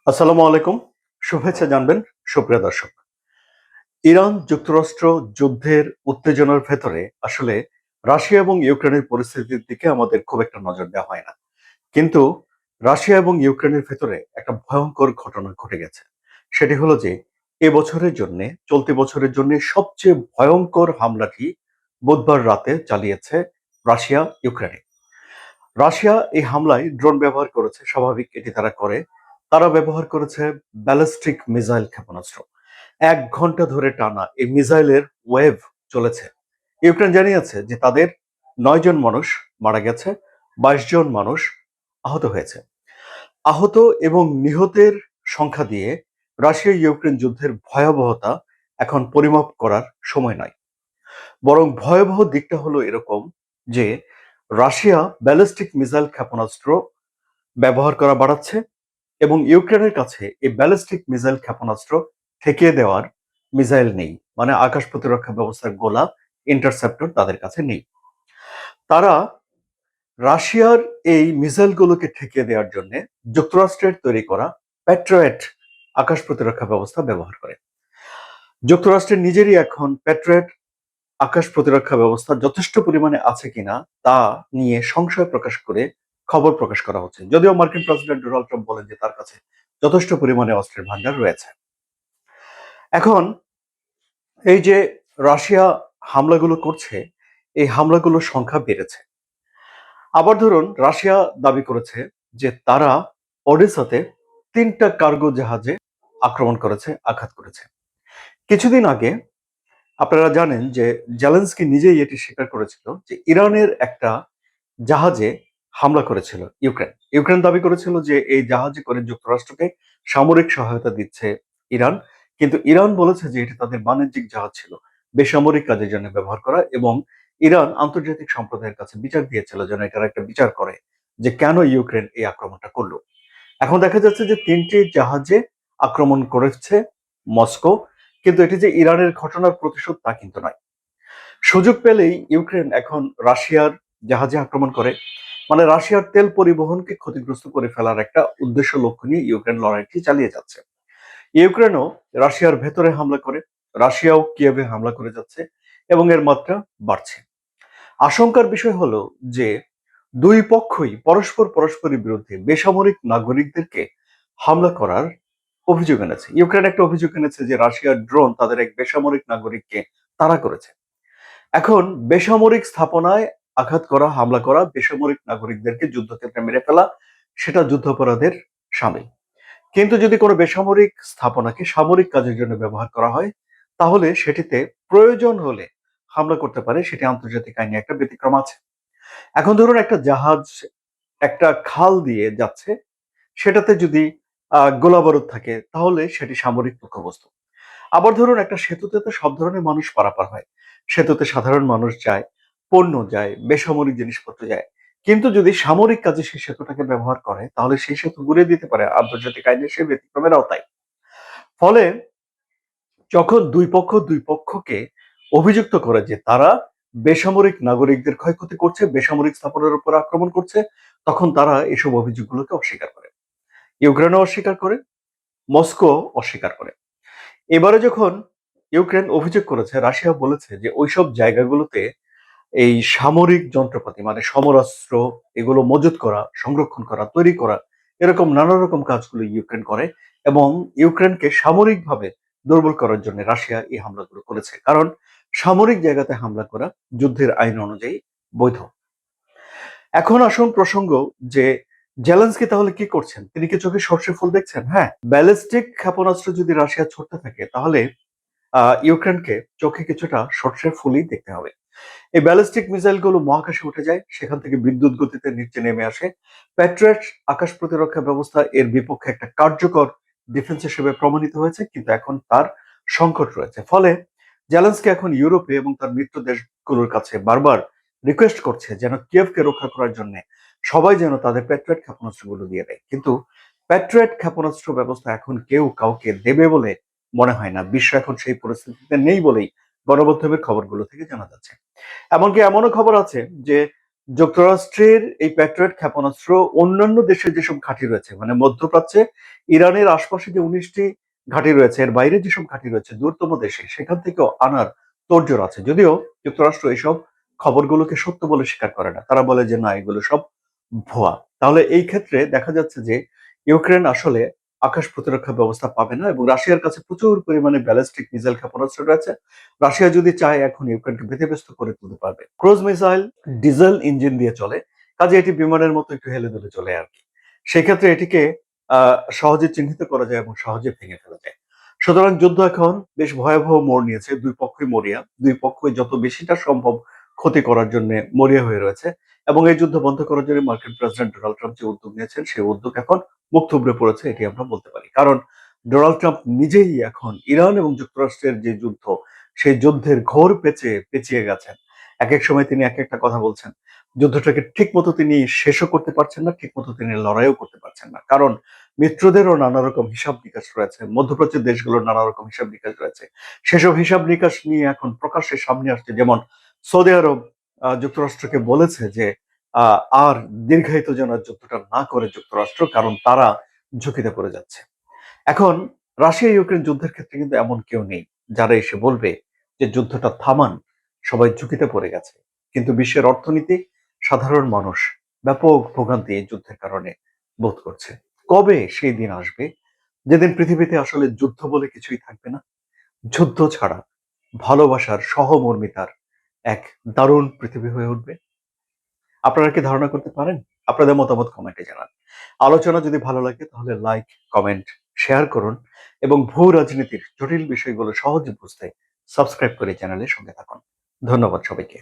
আসসালামু আলাইকুম। শুভেচ্ছা জানবেন সুপ্রিয় দর্শক। ইরান যুক্তরাষ্ট্র যুদ্ধের উত্তেজনার ভেতরে আসলে রাশিয়া এবং ইউক্রেনের পরিস্থিতির দিকে আমাদের খুব একটা নজর দেওয়া হয় না। কিন্তু রাশিয়া এবং ইউক্রেনের ভেতরে একটা ভয়ঙ্কর ঘটনা ঘটে গেছে। সেটি হলো যে এবছরের জন্যে চলতি বছরের জন্য সবচেয়ে ভয়ঙ্কর হামলাটি বুধবার রাতে চালিয়েছে রাশিয়া ইউক্রেনে। রাশিয়া এই হামলায় ড্রোন ব্যবহার করেছে, স্বাভাবিক এটি তারা করে। তারা ব্যবহার করেছে ব্যালিস্টিক মিসাইল ক্ষেপণাস্ত্র। ১ ঘন্টা ধরে টানা এই মিসাইলের ওয়েভ চলেছে। ইউক্রেন জানিয়েছে যে তাদের ৯ জন মানুষ মারা গেছে, ২২ জন মানুষ আহত হয়েছে। আহত এবং নিহতের সংখ্যা দিয়ে রাশিয়া ইউক্রেন যুদ্ধের ভয়াবহতা এখন পরিমাপ করার সময় নয়। বরং ভয়াবহ দিকটা হলো এরকম যে রাশিয়া ব্যালিস্টিক মিসাইল ক্ষেপণাস্ত্র ব্যবহার করা বাড়াচ্ছে এবং ইউক্রেনের কাছে এই ব্যালিস্টিক মিসাইল ক্ষেপণাস্ত্র ঠেকিয়ে দেওয়ার মিসাইল নেই। মানে আকাশ প্রতিরক্ষা ব্যবস্থার গোলা ইন্টারসেপ্টর তাদের কাছে নেই। তারা রাশিয়ার এই মিসাইলগুলোকে ঠেকিয়ে দেওয়ার জন্য যুক্তরাষ্ট্রের তৈরি করা প্যাট্রিয়ট আকাশ প্রতিরক্ষা ব্যবস্থা ব্যবহার করে। যুক্তরাষ্ট্রের নিজেরই এখন প্যাট্রিয়ট আকাশ প্রতিরক্ষা ব্যবস্থা যথেষ্ট পরিমাণে আছে কিনা তা নিয়ে সংশয় প্রকাশ করে খবর প্রকাশ করা হচ্ছে। যদিও মার্কিন প্রেসিডেন্ট ডোনাল্ড ট্রাম্প বলেন যে তার কাছে যথেষ্ট পরিমাণে অস্ত্রের ভান্ডার রয়েছে। এখন এই যে রাশিয়া হামলাগুলো করছে, এই হামলাগুলোর সংখ্যা বেড়েছে। আবার ধরুন রাশিয়া দাবি করেছে যে তারা ওডেসাতে ৩টা কার্গো জাহাজে আক্রমণ করেছে, আঘাত করেছে। কিছুদিন আগে আপনারা জানেন যে জেলেনস্কি নিজেই এটি স্বীকার করেছিল যে ইরানের একটা জাহাজে হামলা করেছিল ইউক্রেন। ইউক্রেন দাবি করেছিল যে এই জাহাজে করে যুক্তরাষ্ট্রকে সামরিক সহায়তা দিচ্ছে ইরান। কিন্তু ইরান বলেছে যে এটি তাদের বাণিজ্যিক জাহাজ ছিল, বেসামরিক কাজের জন্য ব্যবহার করা, এবং ইরান আন্তর্জাতিক সম্প্রদায়ের কাছে বিচার দিয়েছিল যেন এটার একটা বিচার করে যে কেন ইউক্রেন এই আক্রমণটা করলো। এখন দেখা যাচ্ছে যে ৩টি জাহাজে আক্রমণ করেছে মস্কো, কিন্তু এটি যে ইরানের ঘটনার প্রতিশোধ তা কিন্তু নয়। সুযোগ পেলেই ইউক্রেন এখন রাশিয়ার জাহাজে আক্রমণ করে, মানে রাশিয়ার তেল পরিবহনকে ক্ষতিগ্রস্ত করে ফেলার একটা উদ্দেশ্য লক্ষ্য নিয়ে ইউক্রেন লড়াইটি চালিয়ে যাচ্ছে। ইউক্রেনও রাশিয়ার ভেতরে হামলা করে, রাশিয়াও কিয়েভে হামলা করে যাচ্ছে এবং এর মাত্রা বাড়ছে। আশঙ্কার বিষয় হলো যে দুই পক্ষই পরস্পর পরস্পরের বিরুদ্ধে বেসামরিক নাগরিকদেরকে হামলা করার অভিযোগ এনেছে। ইউক্রেন একটা অভিযোগ এনেছে যে রাশিয়ার ড্রোন তাদের এক বেসামরিক নাগরিককে তাড়া করেছে। এখন বেসামরিক স্থাপনায় আঘাত করা, হামলা করা, বেসামরিক নাগরিকদেরকে যুদ্ধক্ষেত্রে মেরে ফেলা, সেটা যুদ্ধাপরাধের শামিল। কিন্তু যদি কোনো বেসামরিক স্থাপনাকে সামরিক কাজের জন্য ব্যবহার করা হয়, তাহলে সেটিতে প্রয়োজন হলে হামলা করতে পারে, সেটি আন্তর্জাতিক আইনে একটা ব্যতিক্রম আছে। এখন ধরুন একটা জাহাজ একটা খাল দিয়ে যাচ্ছে, সেটাতে যদি গোলাবারুদ থাকে তাহলে সেটি সামরিক লক্ষ্যবস্তু। আবার ধরুন একটা সেতুতে তো সব ধরনের মানুষ পারাপার হয়। সেতুতে সাধারণ মানুষ যায়, পণ্য যায়, বেসামরিক জিনিসপত্র যায়। কিন্তু যদি সামরিক কাজে সেই সেতুটাকে ব্যবহার করে তাহলে সেই সেতু গুঁড়িয়ে দিতে পারে আন্তর্জাতিক আইনে সে ব্যতিক্রমের আওতায়। ফলে যখন দুই পক্ষকে অভিযুক্ত করে যে তারা বেসামরিক নাগরিকদের ক্ষয়ক্ষতি করছে, বেসামরিক স্থাপনার উপর আক্রমণ করছে, তখন তারা এসব অভিযোগগুলোকে অস্বীকার করে। ইউক্রেনও অস্বীকার করে, মস্কো অস্বীকার করে। এবারে যখন ইউক্রেন অভিযোগ করেছে, রাশিয়া বলেছে যে ওইসব জায়গাগুলোতে এই সামরিক যন্ত্রপাতি মানে সমরাস্ত্র এগুলো মজুত করা, সংরক্ষণ করা, তৈরি করা, এরকম নানা রকম কাজগুলো ইউক্রেন করে এবং ইউক্রেনকে সামরিকভাবে দুর্বল করার জন্য রাশিয়া এই হামলাগুলো করেছে। কারণ সামরিক জায়গাতে হামলা করা যুদ্ধের আইন অনুযায়ী বৈধ। এখন আসুন প্রসঙ্গ যে জেলেনস্কি তাহলে কি করছেন? তিনি কি চোখে সর্ষে ফুল দেখছেন? হ্যাঁ, ব্যালিস্টিক ক্ষেপণাস্ত্র যদি রাশিয়া ছুড়তে থাকে তাহলে ইউক্রেনকে চোখে কিছুটা সর্ষের ফুলই দেখতে হবে। এই ব্যালিস্টিক মিসাইল গুলো মহাকাশে উঠে যায়, সেখান থেকে বিদ্যুৎ গতিতে নিচে নেমে আসে। প্যাট্রিয়ট আকাশ প্রতিরক্ষা ব্যবস্থা এর বিপক্ষে একটা কার্যকর ডিফেন্স হিসেবে প্রমাণিত হয়েছে, কিন্তু এখন তার সংকট রয়েছে। ফলে জেলেনস্কি এখন ইউরোপে এবং তার মিত্র দেশগুলোর কাছে বারবার রিকোয়েস্ট করছে যেন কিয়েভকে রক্ষা করার জন্য সবাই যেন তাদের প্যাট্রিয়ট ক্ষেপণাস্ত্রগুলো দিয়ে দেয়। কিন্তু প্যাট্রিয়ট ক্ষেপণাস্ত্র ব্যবস্থা এখন কেউ কাউকে দেবে বলে মনে হয় না। বিশ্ব এখন সেই পরিস্থিতিতে নেই বলেই গণমাধ্যমের খবরগুলো থেকে জানা যাচ্ছে। এমনকি এমনও খবর আছে যে যুক্তরাষ্ট্রের এই প্যাট্রিয়ট ক্ষেপণাস্ত্র অন্যান্য দেশের যেসব ঘাঁটি রয়েছে, মানে মধ্যপ্রাচ্যে ইরানের আশপাশে যে 19টি ঘাঁটি রয়েছে, এর বাইরে যেসব ঘাঁটি রয়েছে দূরতম দেশে, সেখান থেকেও আনার তোড়জোড় আছে। যদিও যুক্তরাষ্ট্র এইসব খবরগুলোকে সত্য বলে স্বীকার করে না, তারা বলে যে না, এগুলো সব ভুয়া। তাহলে এই ক্ষেত্রে দেখা যাচ্ছে যে ইউক্রেন আসলে আকাশ প্রতিরক্ষা ব্যবস্থা পাবে না, এবং রাশিয়ার কাছে প্রচুর পরিমাণে ব্যালিস্টিক মিসাইল ক্ষেপণাস্ত্র রয়েছে। রাশিয়া যদি চায় এখন ইউক্রেনকে ব্যতিব্যস্ত করে তুলতে পারবে। ক্রুজ মিসাইল ডিজেল ইঞ্জিন দিয়ে চলে, কাজে এটি বিমানের মতো একটু হেলে দুলে চলে আর কি। সেক্ষেত্রে এটিকে সহজে চিহ্নিত করা যায় এবং সহজে ভেঙে ফেলা যায়। সুতরাং যুদ্ধ এখন বেশ ভয়াবহ মোড় নিয়েছে, দুই পক্ষই মরিয়া, দুই পক্ষই যত বেশিটা সম্ভব ক্ষতি করার জন্য মরিয়া হয়ে রয়েছে। এবং এই যুদ্ধ বন্ধ করার জন্য মার্কিন প্রেসিডেন্ট ডোনাল্ড ট্রাম্প যে উদ্যোগ নিয়েছেন, সেই উদ্যোগ এখন মুখ থুবড়ে পড়েছে, এটি আমরা বলতে পারি। কারণ ডোনাল্ড ট্রাম্প নিজেই এখন ইরান এবং যুক্তরাষ্ট্রের যে যুদ্ধ, সেই যুদ্ধের ঘোর পেঁচিয়ে গেছেন। এক এক সময় তিনি এক একটা কথা বলছেন। যুদ্ধটাকে ঠিক মতো তিনি শেষও করতে পারছেন না, ঠিক মতো তিনি লড়াইও করতে পারছেন না। কারণ মিত্রদেরও নানা রকম হিসাব নিকাশ রয়েছে, মধ্যপ্রাচ্যের দেশগুলোর নানা রকম হিসাব নিকাশ রয়েছে। সেসব হিসাব নিকাশ নিয়ে এখন প্রকাশ্যে সামনে আসছে। যেমন সৌদি আরব যুক্তরাষ্ট্রকে বলেছে যে আহ, আর দীর্ঘায়িত যেন যুদ্ধটা না করে যুক্তরাষ্ট্র, কারণ তারা ঝুঁকিতে পড়ে যাচ্ছে। এখন রাশিয়া ইউক্রেন যুদ্ধের ক্ষেত্রে কিন্তু এমন কেউ নেই যারা এসে বলবে যে যুদ্ধটা থামান, সবাই ঝুঁকিতে পড়ে গেছে। কিন্তু বিশ্বের অর্থনীতি, সাধারণ মানুষ ব্যাপক ভোগান্তি এই যুদ্ধের কারণে বোধ করছে। কবে সেই দিন আসবে যেদিন পৃথিবীতে আসলে যুদ্ধ বলে কিছুই থাকবে না? যুদ্ধ ছাড়া ভালোবাসার, সহমর্মিতার এক দারুণ পৃথিবী হয়ে উঠবে। আপনারা কি ধারণা করতে পারেন? আপনাদের মতামত কমেন্টে জানান। আলোচনা যদি ভালো লাগে তাহলে লাইক, কমেন্ট, শেয়ার করুন, এবং ভূ রাজনীতির জটিল বিষয়গুলো সহজে বুঝতে সাবস্ক্রাইব করে চ্যানেলের সঙ্গে থাকুন। ধন্যবাদ সবাইকে।